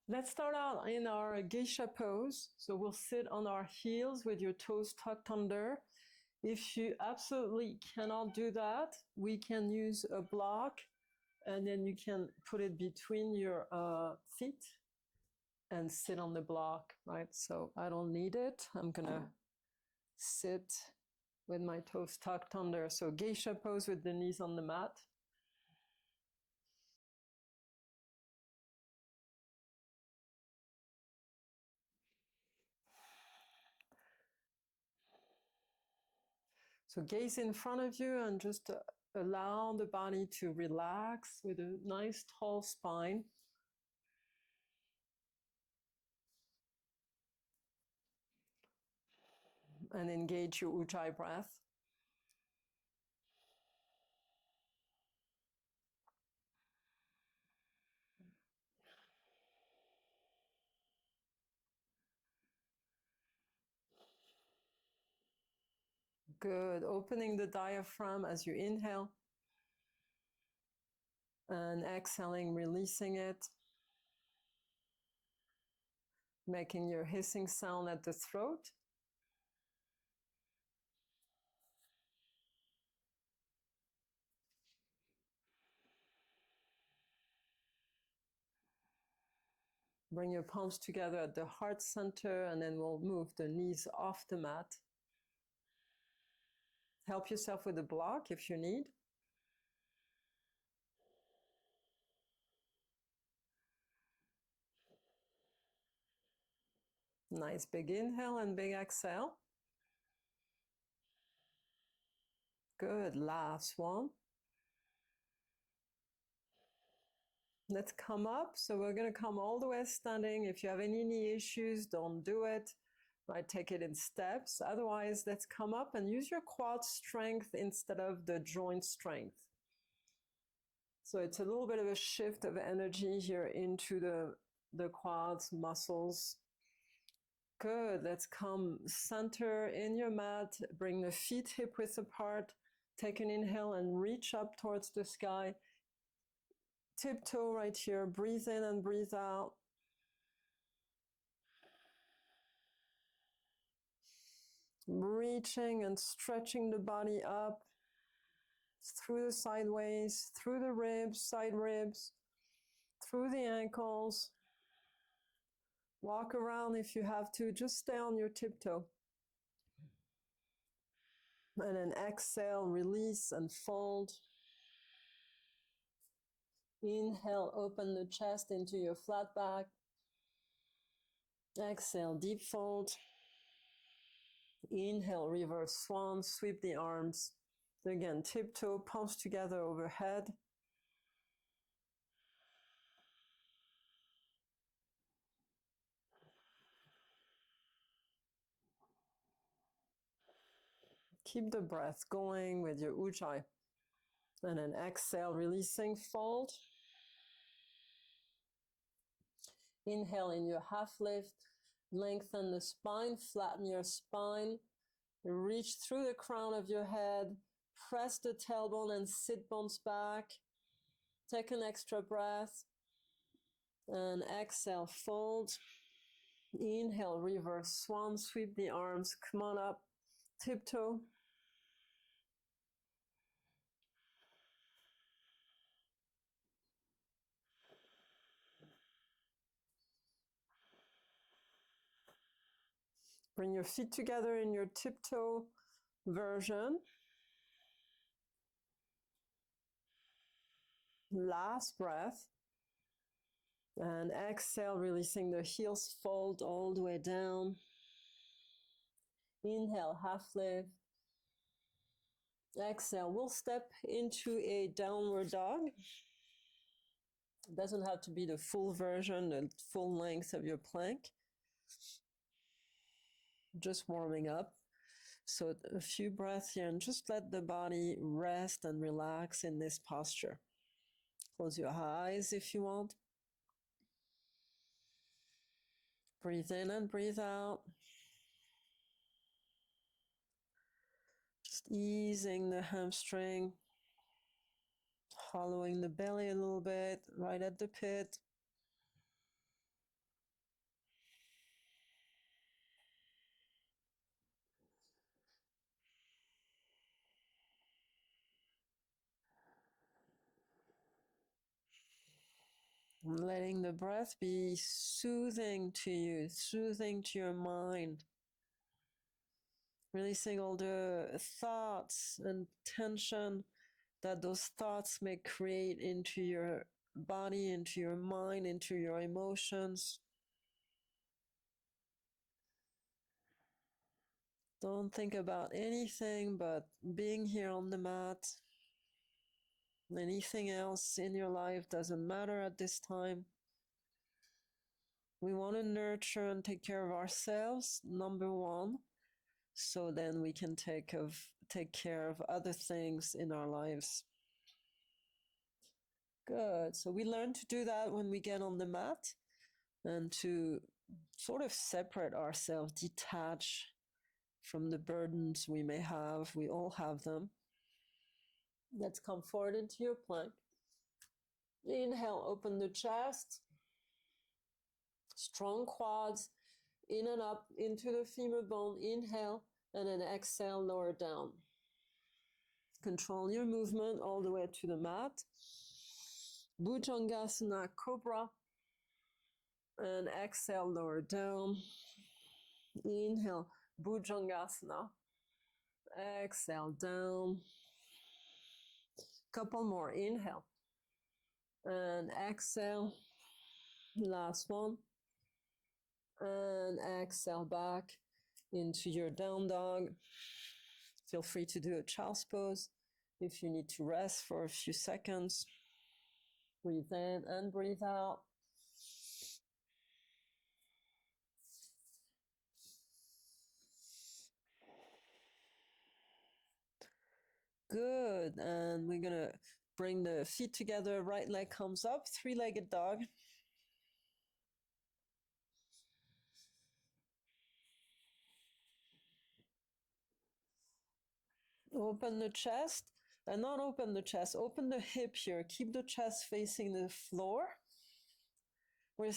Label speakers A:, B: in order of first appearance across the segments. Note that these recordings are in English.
A: Let's start out in our geisha pose. So we'll sit on our heels with your toes tucked under. If you absolutely cannot do that, we can use a block and then you can put it between your feet and sit on the block, right? So I don't need it. I'm gonna sit with my toes tucked under. So geisha pose with the knees on the mat. So gaze in front of you and just allow the body to relax with a nice tall spine. And engage your ujjayi breath. Good. Opening the diaphragm as you inhale. And exhaling, releasing it. Making your hissing sound at the throat. Bring your palms together at the heart center, and then we'll move the knees off the mat. Help yourself with a block if you need. Nice big inhale and big exhale. Good, last one. Let's come up. So we're going to come all the way standing. If you have any knee issues, don't do it. Right, take it in steps. Otherwise, let's come up and use your quad strength instead of the joint strength. So it's a little bit of a shift of energy here into the quads muscles. Good. Let's come center in your mat. Bring the feet hip width apart. Take an inhale and reach up towards the sky. Tiptoe right here. Breathe in and breathe out. Reaching and stretching the body up through the sideways, through the ribs, side ribs, through the ankles. Walk around if you have to. Just stay on your tiptoe. And then exhale, release and fold. Inhale, open the chest into your flat back. Exhale, deep fold. Inhale, reverse swan, sweep the arms. Again, tiptoe, palms together overhead. Keep the breath going with your ujjayi. And then exhale, releasing, fold. Inhale in your half lift. Lengthen the spine, flatten your spine. Reach through the crown of your head. Press the tailbone and sit bones back. Take an extra breath. And exhale, fold. Inhale, reverse swan, sweep the arms. Come on up, tiptoe. Bring your feet together in your tiptoe version. Last breath. And exhale, releasing the heels, fold all the way down. Inhale, half lift. Exhale, we'll step into a downward dog. It doesn't have to be the full version, the full length of your plank. Just warming up. So a few breaths here and just let the body rest and relax in this posture. Close your eyes if you want. Breathe in and breathe out. Just easing the hamstring, hollowing the belly a little bit, right at the pit. Letting the breath be soothing to you, soothing to your mind. Releasing all the thoughts and tension that those thoughts may create into your body, into your mind, into your emotions. Don't think about anything but being here on the mat. Anything else in your life doesn't matter at this time. We want to nurture and take care of ourselves, number one, so then we can take care of other things in our lives. Good. So we learn to do that when we get on the mat and to sort of separate ourselves, detach from the burdens we may have. We all have them. Let's come forward into your plank. Inhale, open the chest. Strong quads, in and up into the femur bone. Inhale, and then exhale, lower down. Control your movement all the way to the mat. Bharadvajasana, cobra. And exhale, lower down. Inhale, Bharadvajasana. Exhale, down. Couple more. Inhale. And exhale. Last one. And exhale back into your down dog. Feel free to do a child's pose if you need to rest for a few seconds. Breathe in and breathe out. Good. And we're going to bring the feet together. Right leg comes up. Three-legged dog. Open the chest. And not open the chest. Open the hip here. Keep the chest facing the floor. We're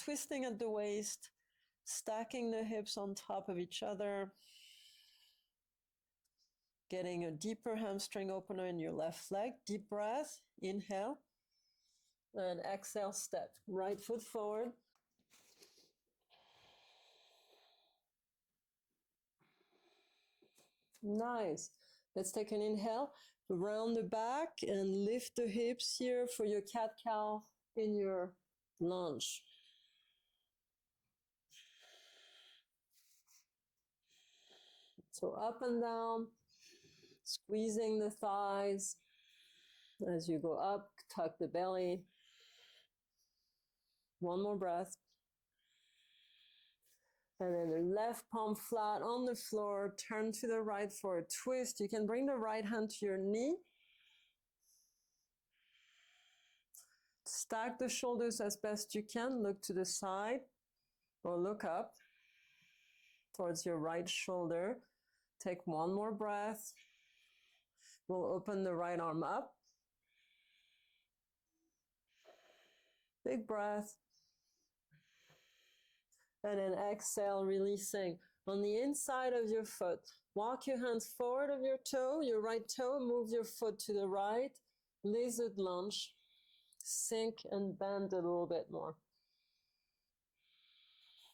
A: twisting at the waist. Stacking the hips on top of each other. Getting a deeper hamstring opener in your left leg. Deep breath. Inhale. And exhale, step. Right foot forward. Nice. Let's take an inhale. Round the back and lift the hips here for your cat-cow in your lunge. So up and down, squeezing the thighs. As you go up, tuck the belly. One more breath. And then the left palm flat on the floor. Turn to the right for a twist. You can bring the right hand to your knee. Stack the shoulders as best you can. Look to the side or look up towards your right shoulder. Take one more breath. We'll open the right arm up. Big breath. And then exhale, releasing. On the inside of your foot, walk your hands forward of your toe, your right toe, move your foot to the right. Lizard lunge. Sink and bend a little bit more.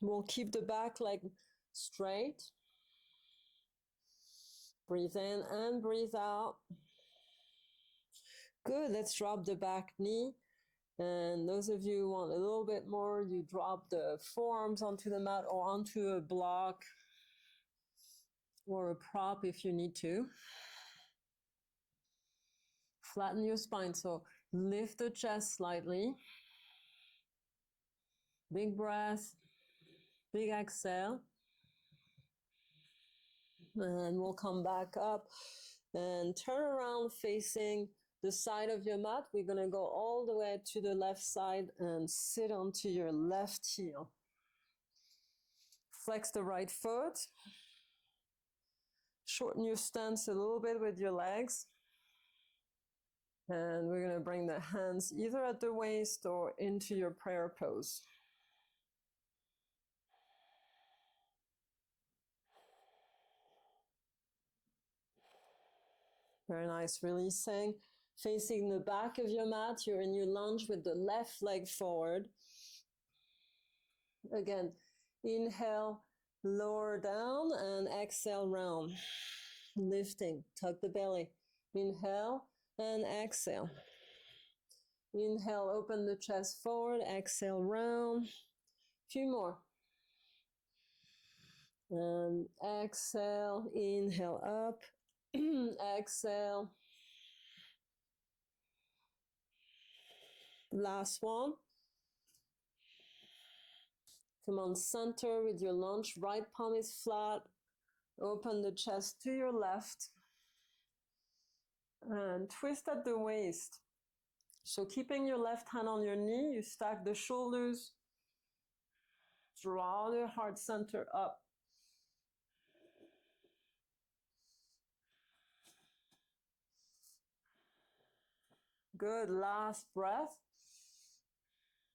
A: We'll keep the back leg straight. Breathe in and breathe out. Good, let's drop the back knee. And those of you who want a little bit more, you drop the forearms onto the mat or onto a block or a prop if you need to. Flatten your spine, so lift the chest slightly. Big breath, big exhale. And we'll come back up and turn around facing the side of your mat. We're going to go all the way to the left side and sit onto your left heel. Flex the right foot. Shorten your stance a little bit with your legs. And we're going to bring the hands either at the waist or into your prayer pose. Very nice, releasing. facing the back of your mat. You're in your lunge with the left leg forward. Again, inhale, lower down, and exhale, round. Lifting, tuck the belly. Inhale and exhale. Inhale, open the chest forward, exhale, round. Few more. And exhale, inhale up, exhale. Last one. Come on, center with your lunge. Right palm is flat. Open the chest to your left. And twist at the waist. So keeping your left hand on your knee, you stack the shoulders. Draw the heart center up. Good, last breath.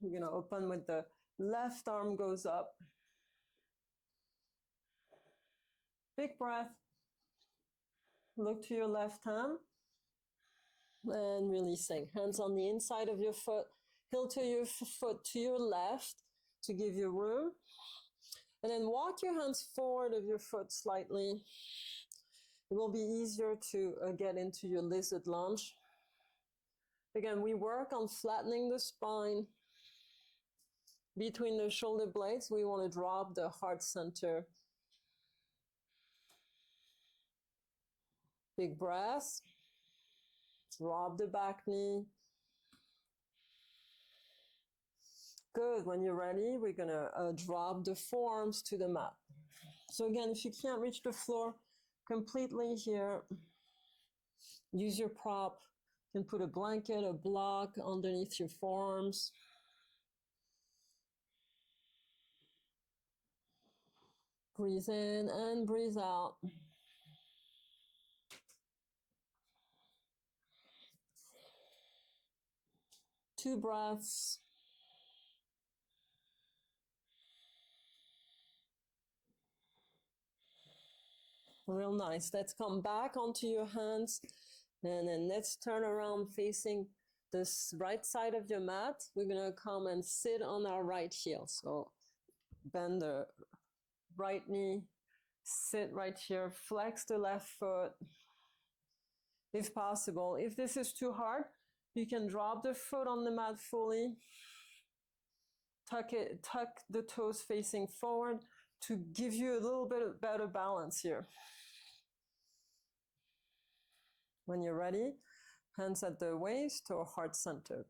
A: You're going to open with the left arm goes up. Big breath. Look to your left hand. And releasing. Hands on the inside of your foot. Heel to your foot to your left to give you room. And then walk your hands forward of your foot slightly. It will be easier to get into your lizard lunge. Again, we work on flattening the spine. Between the shoulder blades, we want to drop the heart center. Big breath. Drop the back knee. Good. When you're ready, we're going to drop the forearms to the mat. So again, if you can't reach the floor completely here, use your prop. You can put a blanket, a block underneath your forearms. Breathe in and breathe out. Two breaths. Real nice. Let's come back onto your hands. And then let's turn around facing this right side of your mat. We're going to come and sit on our right heel. So bend the right knee, sit right here, flex the left foot if possible. If this is too hard, you can drop the foot on the mat fully, tuck the toes facing forward to give you a little bit of better balance here. When you're ready, hands at the waist or heart centered.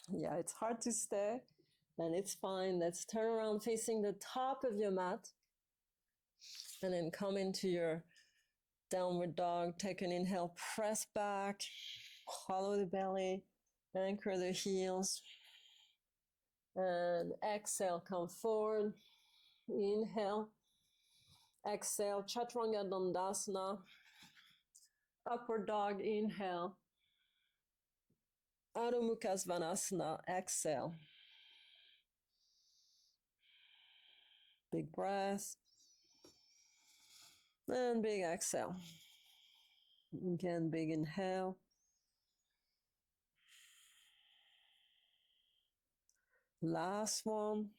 A: Yeah, it's hard to stay, and it's fine. Let's turn around facing the top of your mat, and then come into your downward dog. Take an inhale, press back, hollow the belly, anchor the heels, and exhale, come forward. Inhale, exhale, Chaturanga Dandasana, upward dog, inhale. Adho Mukha Svanasana, exhale. Big breath. And big exhale. Again, big inhale. Last one.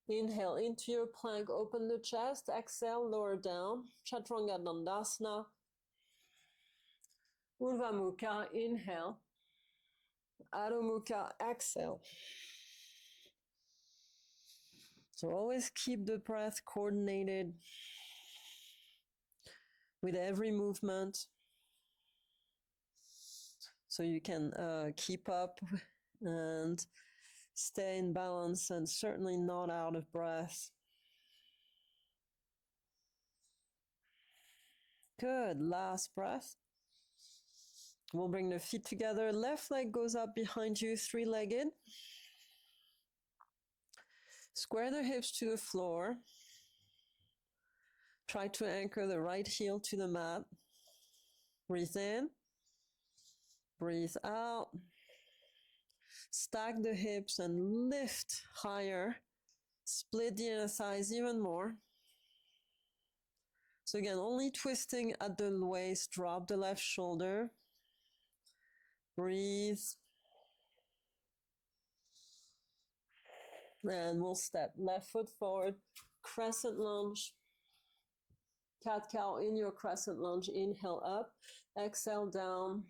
A: Inhale into your plank, open the chest, exhale, lower down. Chaturanga Dandasana. Urdhva Mukha, inhale. Adho Mukha, exhale. So always keep the breath coordinated with every movement so you can keep up and stay in balance and certainly not out of breath. Good. Last breath. We'll bring the feet together. Left leg goes up behind you, three-legged. Square the hips to the floor. Try to anchor the right heel to the mat. Breathe in, breathe out. Stack the hips and lift higher. Split the inner thighs even more. So again, only twisting at the waist, drop the left shoulder. Breathe. And we'll step left foot forward, crescent lunge. Cat-cow in your crescent lunge. Inhale up, exhale down.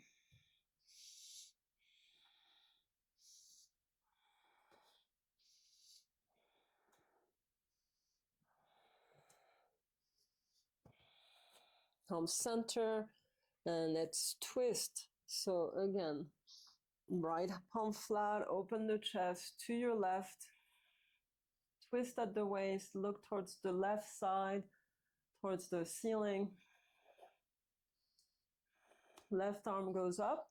A: Come center, and let's twist. So again, right palm flat, open the chest to your left. Twist at the waist, look towards the left side, towards the ceiling. Left arm goes up.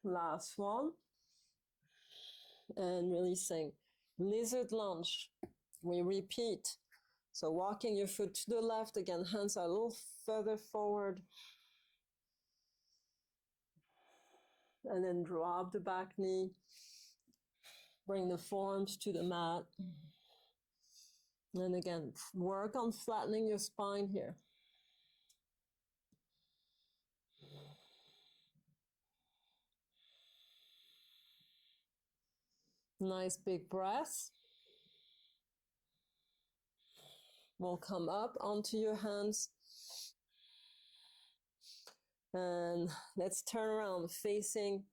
A: Last one. And releasing. Lizard lunge. We repeat. So walking your foot to the left, again, hands are a little further forward. And then drop the back knee. Bring the forearms to the mat. And again, work on flattening your spine here. Nice big breath. We'll come up onto your hands. And let's turn around facing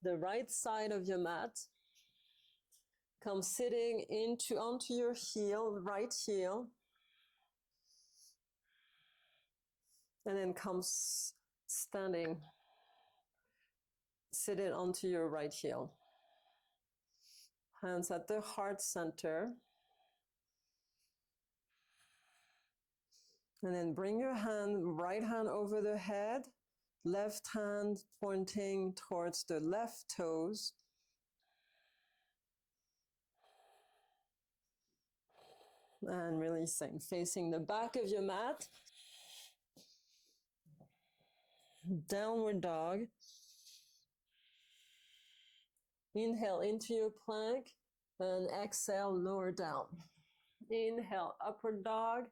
A: the right side of your mat. Come sitting onto your heel, right heel. And then come standing, sitting onto your right heel. Hands at the heart center. And then bring your right hand over the head, left hand pointing towards the left toes. And releasing, facing the back of your mat. Downward dog. Inhale into your plank and exhale, lower down. Inhale, upward dog.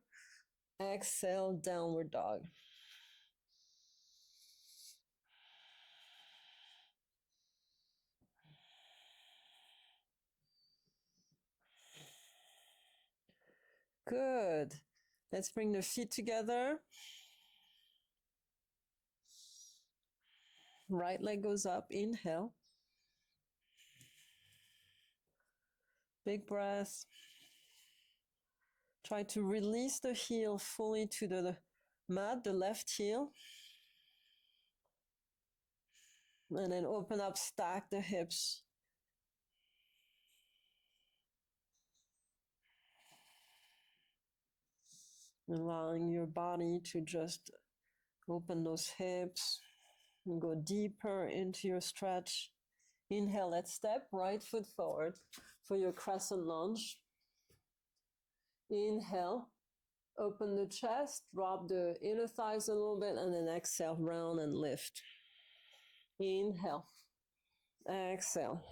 A: Exhale, downward dog. Good. Let's bring the feet together. Right leg goes up. Inhale. Big breath. Try to release the heel fully to the mat, the left heel. And then open up, stack the hips. Allowing your body to just open those hips and go deeper into your stretch. Inhale, let's step right foot forward for your crescent lunge. Inhale, open the chest, drop the inner thighs a little bit, and then exhale, round and lift. Inhale, exhale,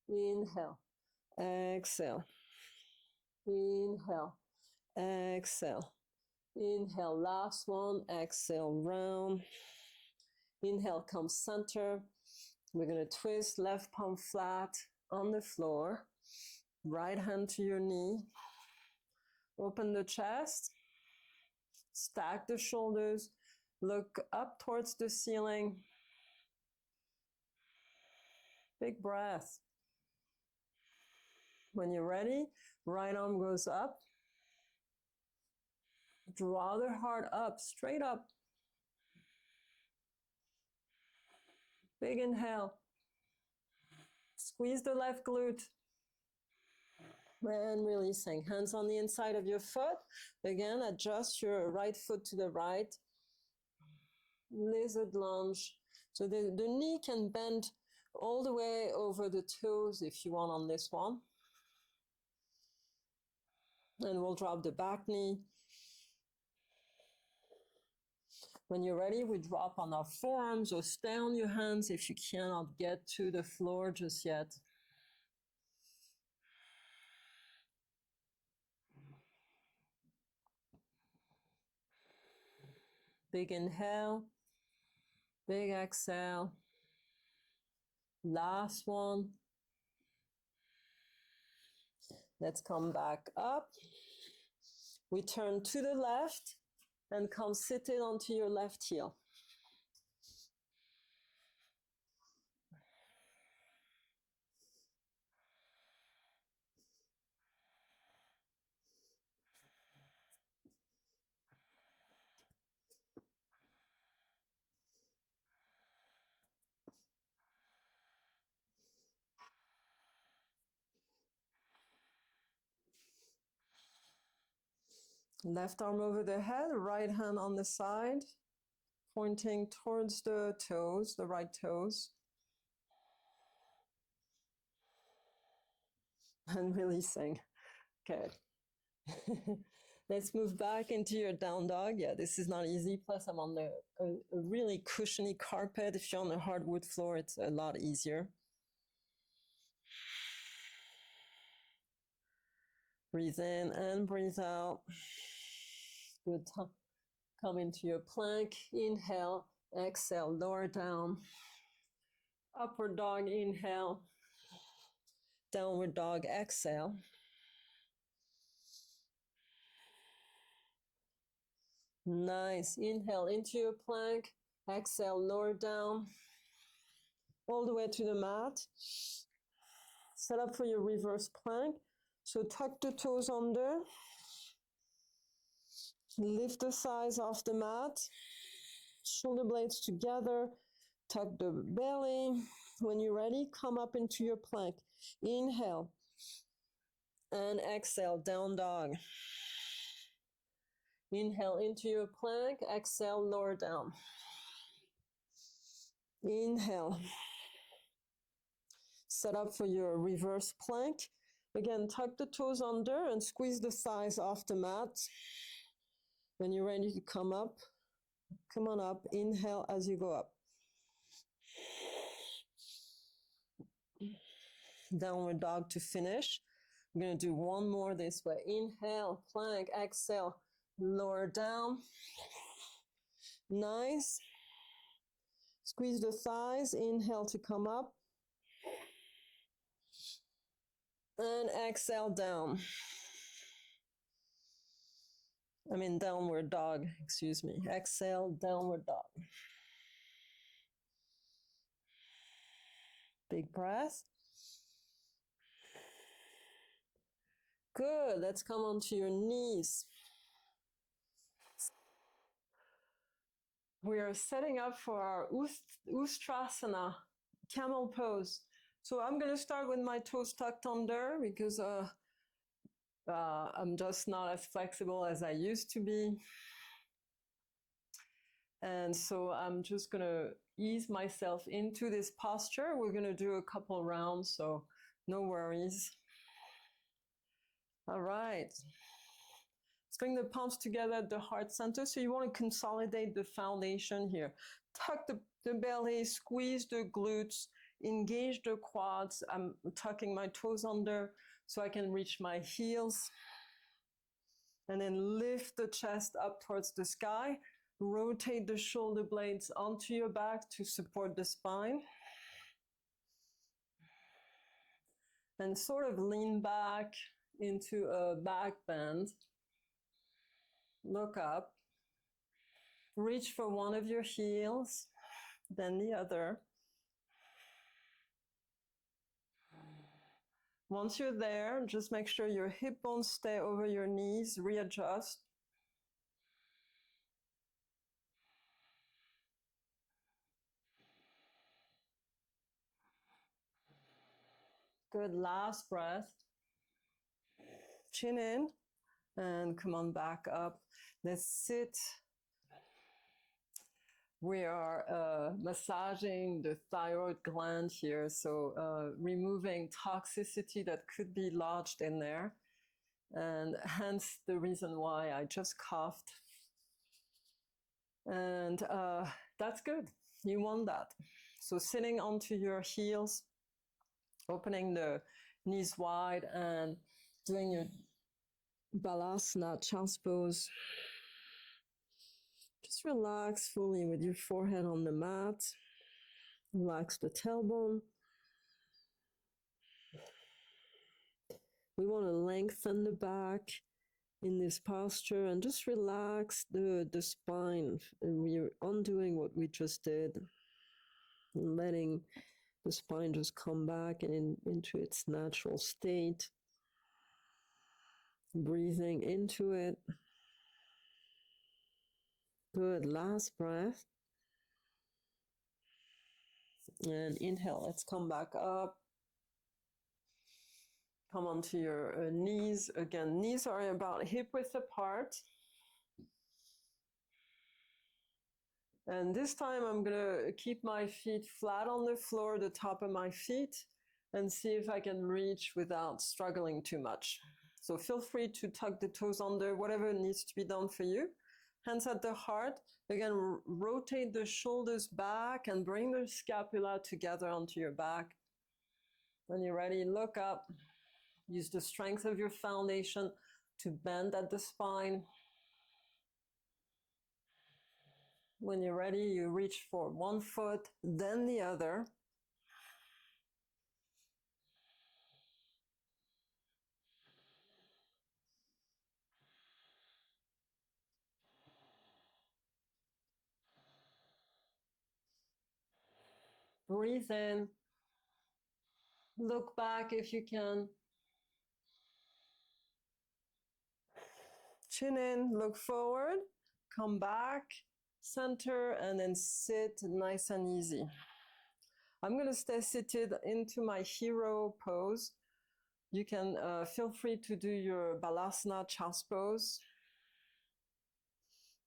A: inhale, exhale, inhale, exhale, inhale, last one, exhale, round. Inhale, come center. We're going to twist, left palm flat on the floor, right hand to your knee. Open the chest, stack the shoulders, look up towards the ceiling. Big breath. When you're ready, right arm goes up. Draw the heart up, straight up. Big inhale. Squeeze the left glute. And releasing. Hands on the inside of your foot. Again, adjust your right foot to the right. Lizard lunge. So the knee can bend all the way over the toes if you want on this one. And we'll drop the back knee. When you're ready, we drop on our forearms or stay on your hands if you cannot get to the floor just yet. Big inhale, big exhale. Last one. Let's come back up. We turn to the left and come seated onto your left heel. Left arm over the head, right hand on the side, pointing towards the toes, the right toes. And releasing. Okay. Let's move back into your down dog. Yeah, this is not easy. Plus, I'm on a really cushiony carpet. If you're on a hardwood floor, it's a lot easier. Breathe in and breathe out. Good. Come into your plank. Inhale, exhale, lower down. Upward dog, inhale. Downward dog, exhale. Nice. Inhale into your plank. Exhale, lower down. All the way to the mat. Set up for your reverse plank. So tuck the toes under. Lift the thighs off the mat. Shoulder blades together. Tuck the belly. When you're ready, come up into your plank. Inhale. And exhale, down dog. Inhale into your plank. Exhale, lower down. Inhale. Set up for your reverse plank. Again, tuck the toes under and squeeze the thighs off the mat. When you're ready to come up, come on up. Inhale as you go up. Downward dog to finish. I'm going to do one more this way. Inhale, plank, exhale, lower down. Nice. Squeeze the thighs. Inhale to come up. And exhale down. Downward dog, excuse me. Exhale, downward dog. Big breath. Good, let's come onto your knees. We are setting up for our Ustrasana, camel pose. So I'm going to start with my toes tucked under because I'm just not as flexible as I used to be. And so I'm just going to ease myself into this posture. We're going to do a couple rounds, so no worries. All right. Let's bring the palms together at the heart center. So you want to consolidate the foundation here. Tuck the belly, squeeze the glutes, engage the quads. I'm tucking my toes under so I can reach my heels. And then lift the chest up towards the sky. Rotate the shoulder blades onto your back to support the spine. And sort of lean back into a back bend. Look up. Reach for one of your heels, then the other. Once you're there, just make sure your hip bones stay over your knees. Readjust. Good, last breath. Chin in and come on back up. Let's sit. We are massaging the thyroid gland here, so removing toxicity that could be lodged in there. And hence the reason why I just coughed. And that's good. You want that. So sitting onto your heels, opening the knees wide and doing your Balasana, child's pose. Just relax fully with your forehead on the mat. Relax the tailbone. We want to lengthen the back in this posture and just relax the spine. And we're undoing what we just did. And letting the spine just come back and into its natural state. Breathing into it. Good. Last breath. And inhale. Let's come back up. Come onto your knees. Again, knees are about hip width apart. And this time I'm going to keep my feet flat on the floor, the top of my feet, and see if I can reach without struggling too much. So feel free to tuck the toes under, whatever needs to be done for you. Hands at the heart. Again, rotate the shoulders back and bring the scapula together onto your back. When you're ready, look up. Use the strength of your foundation to bend at the spine. When you're ready, you reach for one foot, then the other. Breathe in. Look back if you can. Chin in, look forward, come back, center, and then sit nice and easy. I'm going to stay seated into my hero pose. You can feel free to do your Balasana child's pose.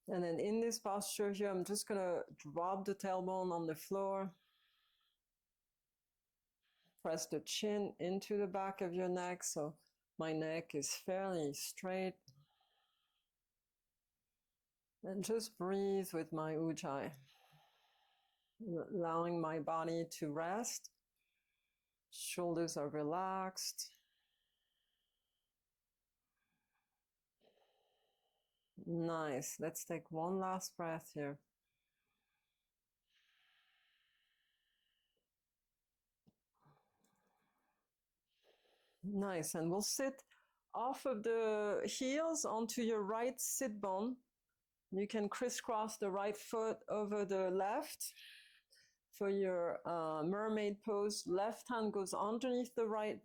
A: And then in this posture here, I'm just going to drop the tailbone on the floor. Press the chin into the back of your neck, so my neck is fairly straight. And just breathe with my ujjayi, allowing my body to rest. Shoulders are relaxed. Nice. Let's take one last breath here. Nice. And we'll sit off of the heels onto your right sit bone. You can crisscross the right foot over the left. For your mermaid pose, left hand goes underneath the right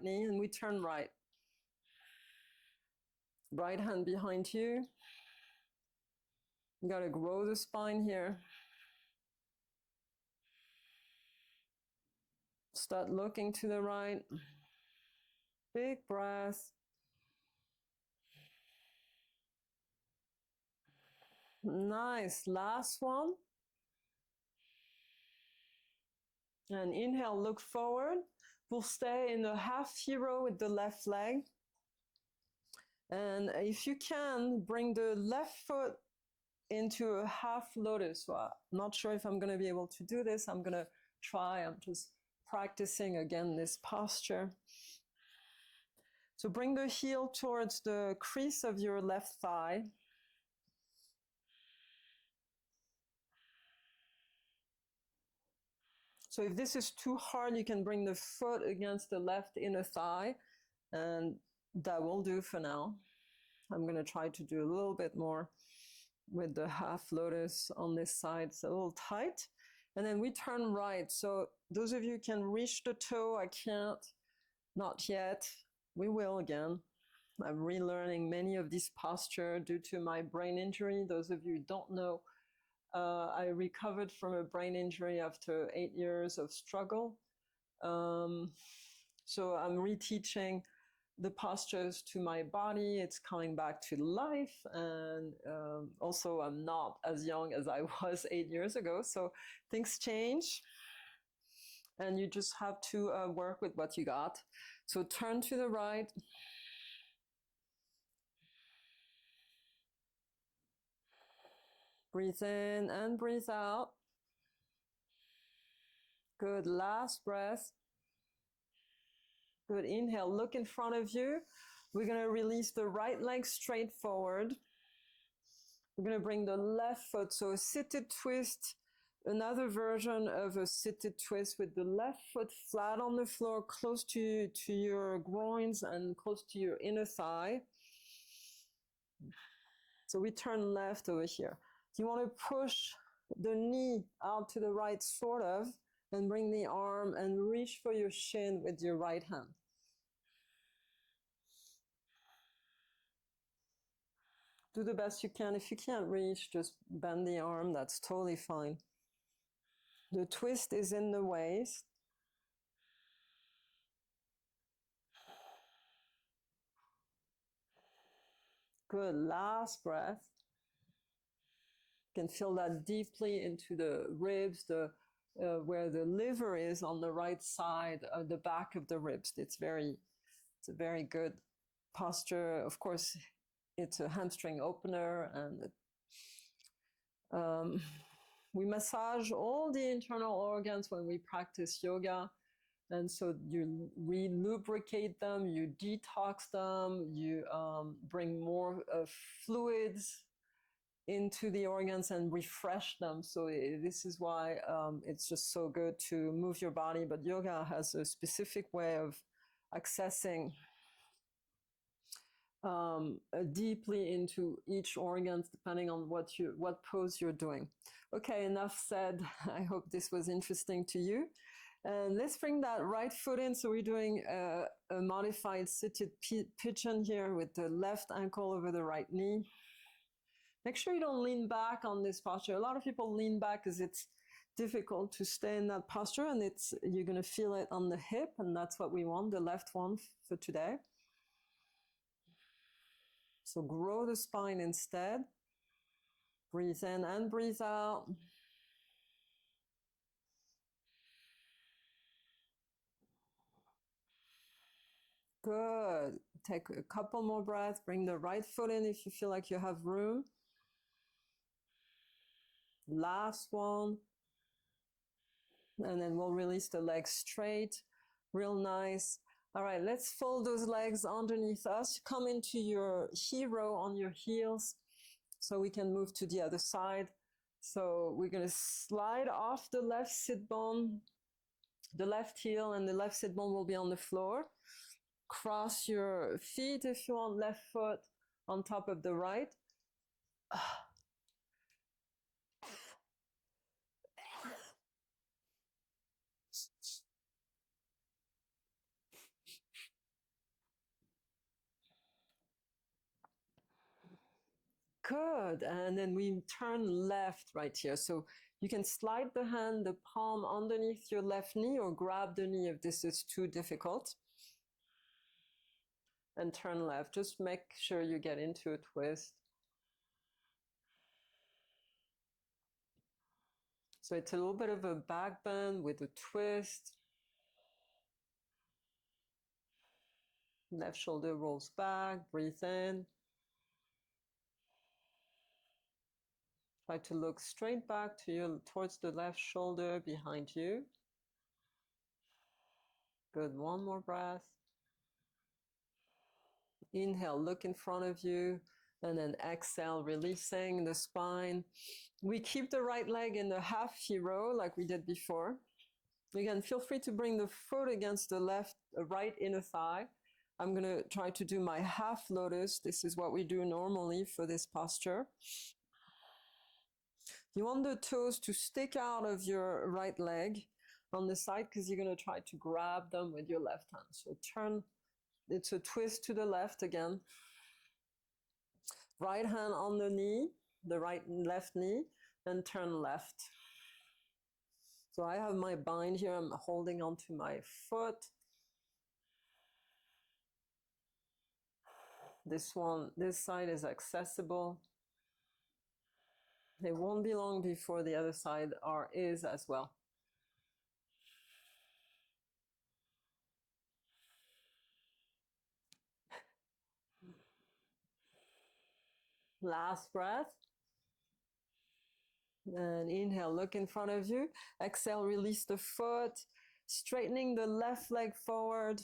A: knee and we turn right. Right hand behind you. You gotta grow the spine here. Start looking to the right. Big breath. Nice. Last one. And inhale, look forward. We'll stay in the half hero with the left leg. And if you can, bring the left foot into a half lotus. Well, I'm not sure if I'm going to be able to do this. I'm going to try. I'm just practicing again this posture. So bring the heel towards the crease of your left thigh. So if this is too hard, you can bring the foot against the left inner thigh, and that will do for now. I'm going to try to do a little bit more with the half lotus on this side. It's a little tight. And then we turn right. So those of you can reach the toe. I can't, not yet. We will again. I'm relearning many of these postures due to my brain injury. Those of you who don't know, I recovered from a brain injury after 8 years of struggle. So I'm reteaching the postures to my body. It's coming back to life. And also I'm not as young as I was 8 years ago. So things change. And you just have to work with what you got. So turn to the right. Breathe in and breathe out. Good, last breath. Good, inhale, look in front of you. We're gonna release the right leg straight forward. We're gonna bring the left foot, so a seated twist, another version of a seated twist with the left foot flat on the floor, close to your groins and close to your inner thigh. So we turn left over here. You want to push the knee out to the right, sort of, and bring the arm and reach for your shin with your right hand. Do the best you can. If you can't reach, just bend the arm. That's totally fine. The twist is in the waist. Good. Last breath. You can feel that deeply into the ribs, where the liver is on the right side of the back of the ribs. It's a very good posture. Of course, it's a hamstring opener, and we massage all the internal organs when we practice yoga. And so you re-lubricate them, you detox them, you bring more fluids into the organs and refresh them. So this is why it's just so good to move your body. But yoga has a specific way of accessing deeply into each organ, depending on what pose you're doing. Okay, enough said. I hope this was interesting to you. And let's bring that right foot in. So we're doing a modified seated pigeon here with the left ankle over the right knee. Make sure you don't lean back on this posture. A lot of people lean back because it's difficult to stay in that posture, and you're going to feel it on the hip, and that's what we want, the left one for today. So grow the spine instead. Breathe in and breathe out. Good. Take a couple more breaths. Bring the right foot in if you feel like you have room. Last one. And then we'll release the legs straight. Real nice. All right, let's fold those legs underneath us. Come into your hero on your heels so we can move to the other side. So we're going to slide off the left sit bone, the left heel, and the left sit bone will be on the floor. Cross your feet if you want, left foot on top of the right. Good. And then we turn left right here. So you can slide the hand, the palm underneath your left knee, or grab the knee if this is too difficult. And turn left. Just make sure you get into a twist. So it's a little bit of a back bend with a twist. Left shoulder rolls back. Breathe in. Try to look straight back to you, towards the left shoulder behind you. Good. One more breath. Inhale, look in front of you, and then exhale, releasing the spine. We keep the right leg in the half hero like we did before. Again, feel free to bring the foot against the right inner thigh. I'm going to try to do my half lotus. This is what we do normally for this posture. You want the toes to stick out of your right leg on the side because you're going to try to grab them with your left hand. So turn, it's a twist to the left again. Right hand on the knee, the right and left knee, and turn left. So I have my bind here. I'm holding onto my foot. This side is accessible. It won't be long before the other side is as well. Last breath. And inhale, look in front of you. Exhale, release the foot, straightening the left leg forward,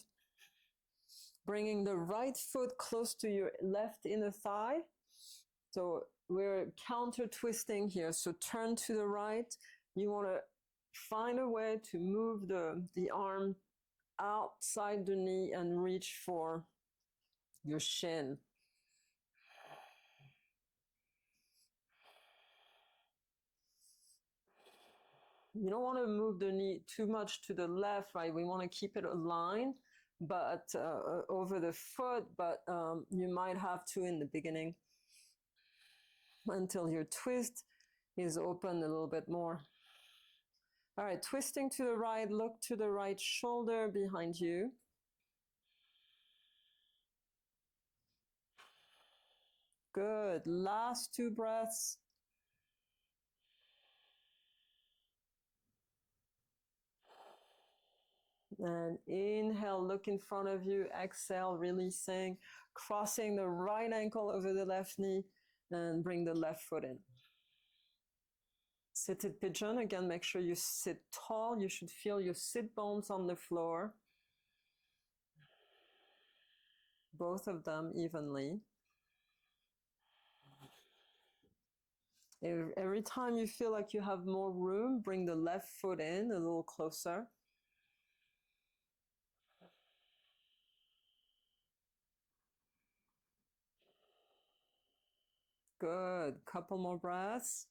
A: bringing the right foot close to your left inner thigh. So we're counter twisting here. So turn to the right. You want to find a way to move the arm outside the knee and reach for your shin. You don't want to move the knee too much to the left, right? We want to keep it aligned, but over the foot, but you might have to in the beginning until your twist is open a little bit more. All right, twisting to the right, look to the right shoulder behind you. Good. Last 2 breaths. And inhale, look in front of you. Exhale, releasing, crossing the right ankle over the left knee and bring the left foot in. Seated pigeon. Again, make sure you sit tall. You should feel your sit bones on the floor. Both of them evenly. Every time you feel like you have more room, bring the left foot in a little closer. Good. Couple more breaths.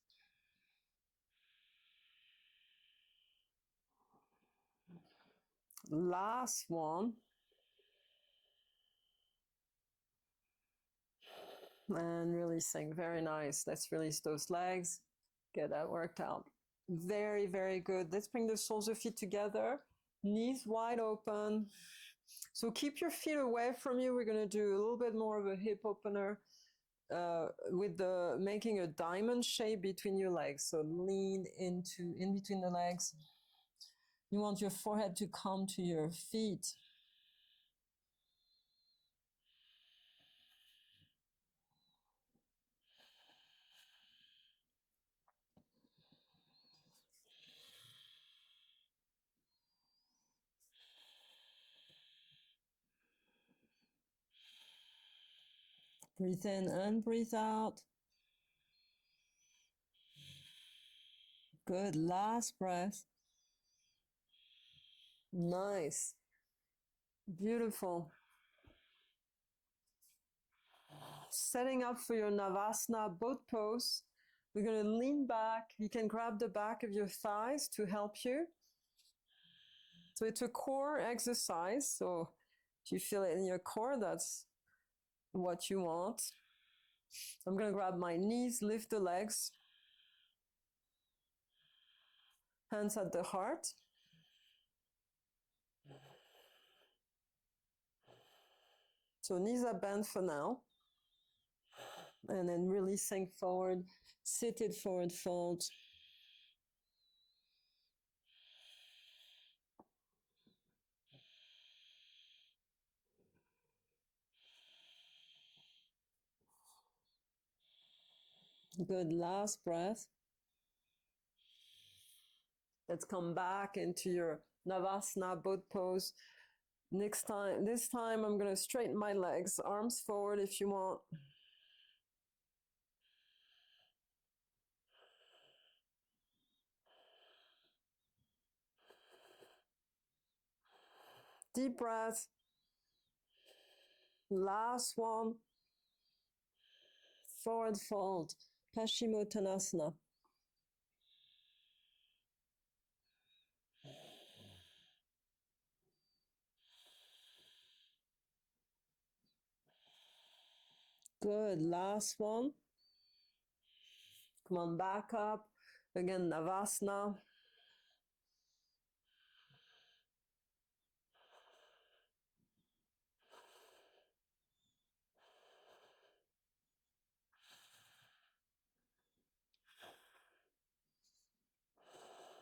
A: Last one. And releasing. Very nice. Let's release those legs. Get that worked out. Very, very good. Let's bring the soles of feet together. Knees wide open. So keep your feet away from you. We're going to do a little bit more of a hip opener with the making a diamond shape between your legs. So lean in between the legs. You want your forehead to come to your feet. Breathe in and breathe out. Good. Last breath. Nice. Beautiful. Setting up for your Navasana boat pose. We're going to lean back. You can grab the back of your thighs to help you. So it's a core exercise. So if you feel it in your core, that's what you want. I'm going to grab my knees, lift the legs. Hands at the heart. So knees are bent for now. And then releasing forward, seated forward fold. Good, last breath. Let's come back into your Navasana boat pose. This time I'm going to straighten my legs, arms forward if you want. Deep breath. Last one. Forward fold. Paschimittanasana. Good. Last one. Come on, back up. Again, Navasana.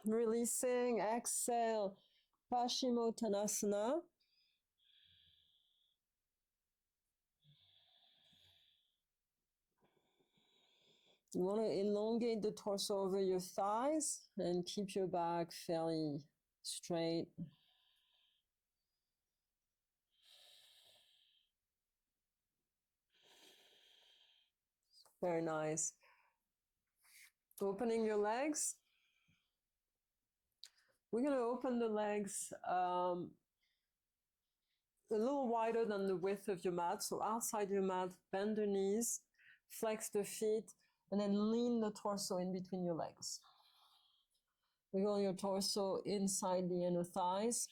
A: Releasing, exhale. Paschimittanasana. You want to elongate the torso over your thighs and keep your back fairly straight. Very nice. Opening your legs. We're going to open the legs a little wider than the width of your mat. So outside your mat, bend the knees, flex the feet, and then lean the torso in between your legs. Wiggle your torso inside the inner thighs.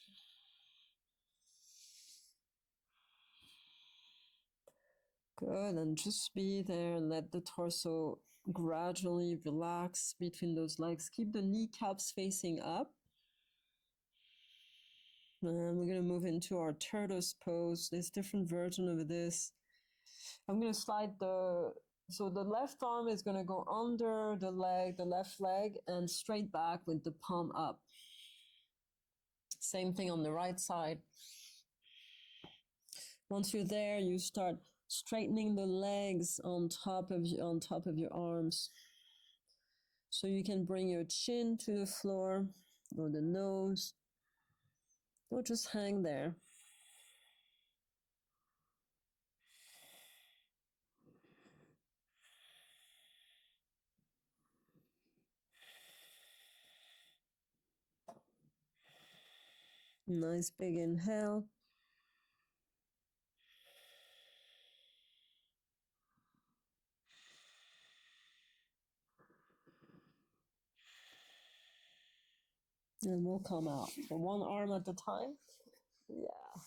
A: Good, and just be there. Let the torso gradually relax between those legs. Keep the kneecaps facing up. And we're going to move into our tortoise pose. There's different version of this. I'm going to slide so the left arm is going to go under the leg, the left leg, and straight back with the palm up. Same thing on the right side. Once you're there, you start straightening the legs on top of your arms. So you can bring your chin to the floor or the nose, or just hang there. Nice big inhale. And we'll come out for one arm at a time. Yeah.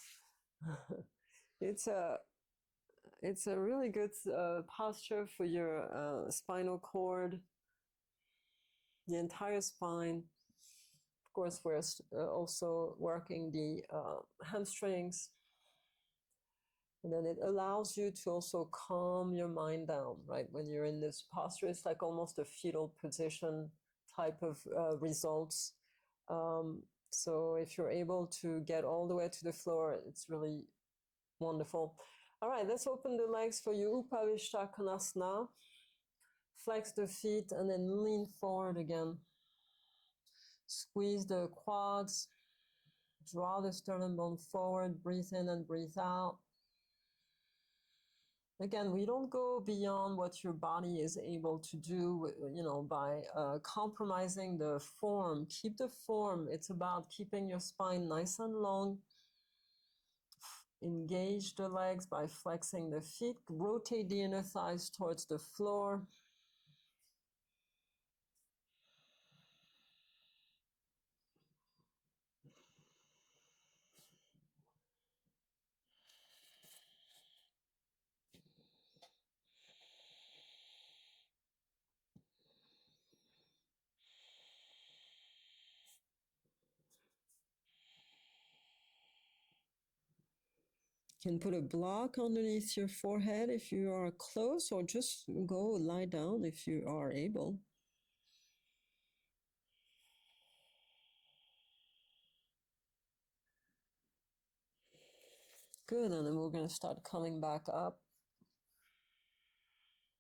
A: It's a really good posture for your spinal cord, the entire spine. Of course, we're also working the hamstrings. And then it allows you to also calm your mind down, right? When you're in this posture, it's like almost a fetal position type of results. So if you're able to get all the way to the floor, it's really wonderful. All right, let's open the legs for you. Konasana. Flex the feet and then lean forward again. Squeeze the quads. Draw the sternum bone forward. Breathe in and breathe out. Again, we don't go beyond what your body is able to do, by compromising the form. Keep the form. It's about keeping your spine nice and long. Engage the legs by flexing the feet. Rotate the inner thighs towards the floor. You can put a block underneath your forehead if you are close, or just go lie down if you are able. Good, and then we're going to start coming back up.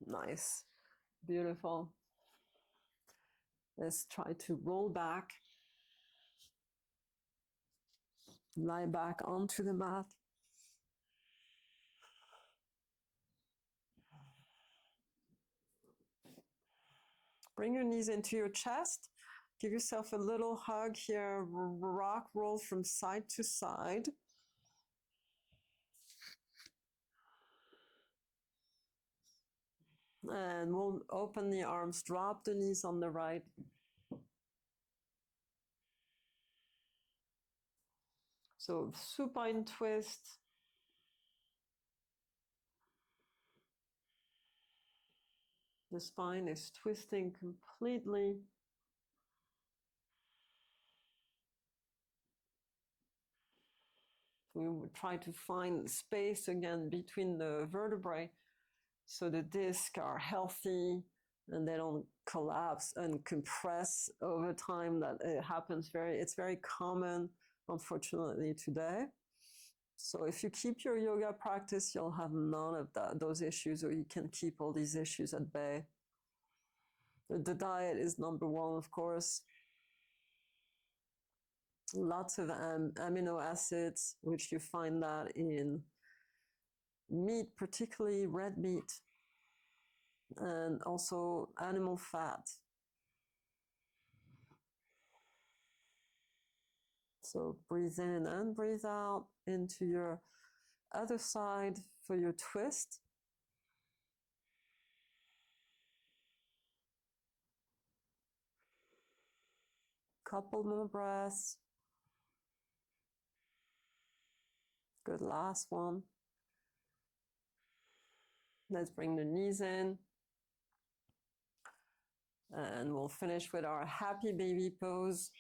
A: Nice, beautiful. Let's try to roll back. Lie back onto the mat. Bring your knees into your chest. Give yourself a little hug here. Rock, roll from side to side. And we'll open the arms, drop the knees on the right. So supine twist. The spine is twisting completely. We would try to find space again between the vertebrae so the discs are healthy and they don't collapse and compress over time. That it happens it's very common, unfortunately, today. So if you keep your yoga practice, you'll have none of those issues, or you can keep all these issues at bay. The diet is number one, of course. Lots of amino acids, which you find that in meat, particularly red meat, and also animal fat. So breathe in and breathe out into your other side for your twist. Couple more breaths. Good, last one. Let's bring the knees in. And we'll finish with our happy baby pose.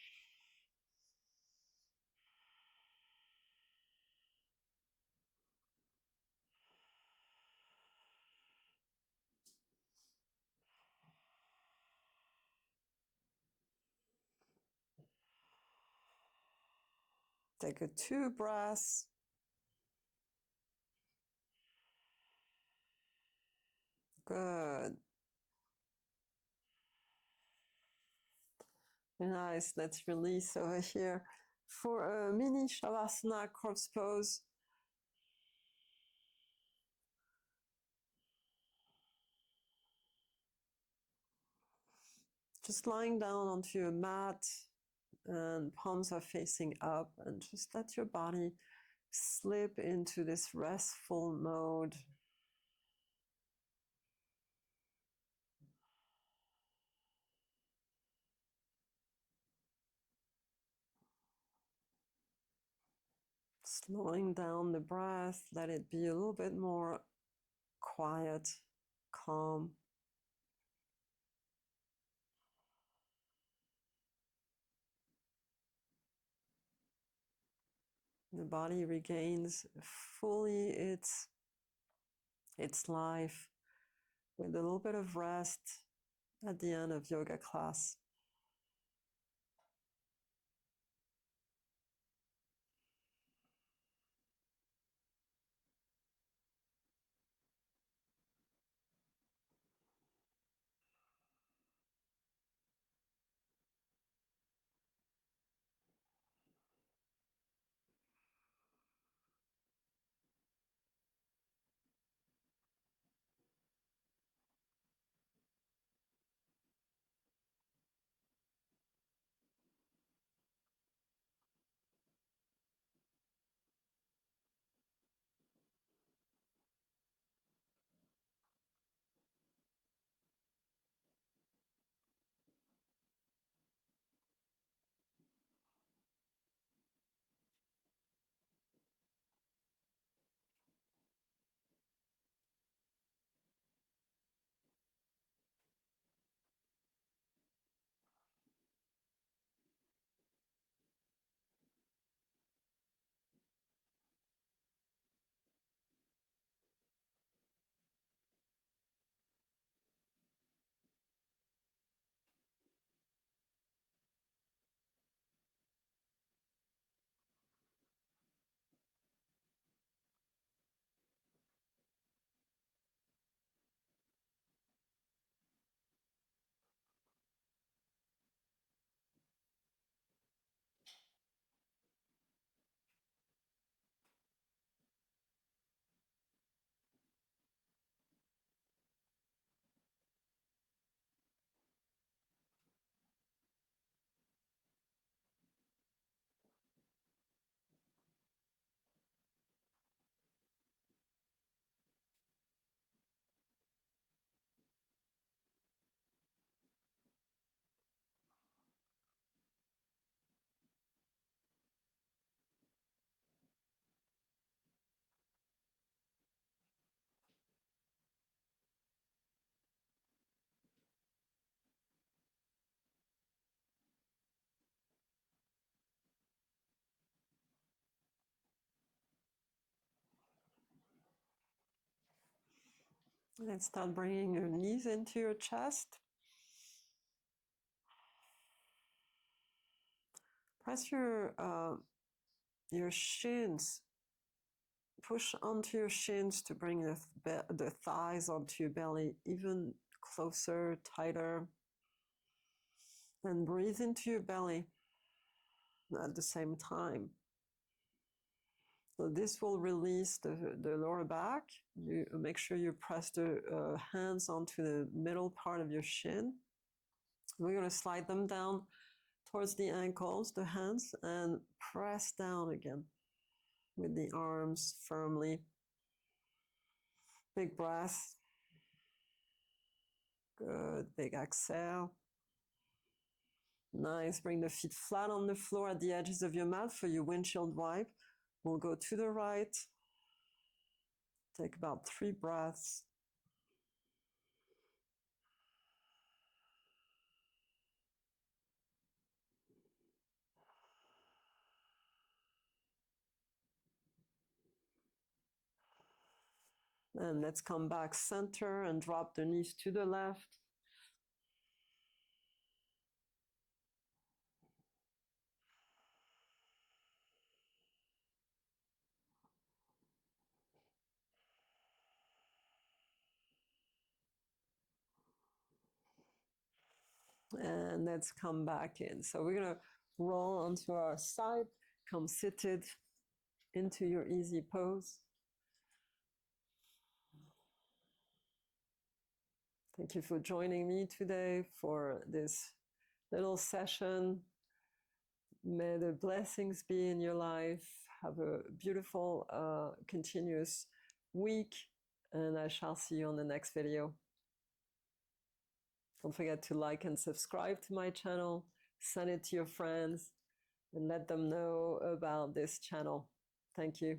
A: Take a 2 breaths. Good. Nice. Let's release over here for a mini Savasana corpse pose. Just lying down onto your mat and palms are facing up, and just let your body slip into this restful mode. Slowing down the breath, let it be a little bit more quiet, calm. The body regains fully its life with a little bit of rest at the end of yoga class. And start bringing your knees into your chest. Press your shins. Push onto your shins to bring the thighs onto your belly even closer, tighter. And breathe into your belly at the same time. So this will release the lower back. You make sure you press the hands onto the middle part of your shin. We're going to slide them down towards the ankles, the hands, and press down again with the arms firmly. Big breath. Good. Big exhale. Nice. Bring the feet flat on the floor at the edges of your mat for your windshield wipe. We'll go to the right. Take about 3 breaths. And let's come back center and drop the knees to the left. And let's come back in. So we're going to roll onto our side, come seated into your easy pose. Thank you for joining me today for this little session. May the blessings be in your life. Have a beautiful, continuous week, and I shall see you on the next video. Don't forget to like and subscribe to my channel. Send it to your friends and let them know about this channel. Thank you.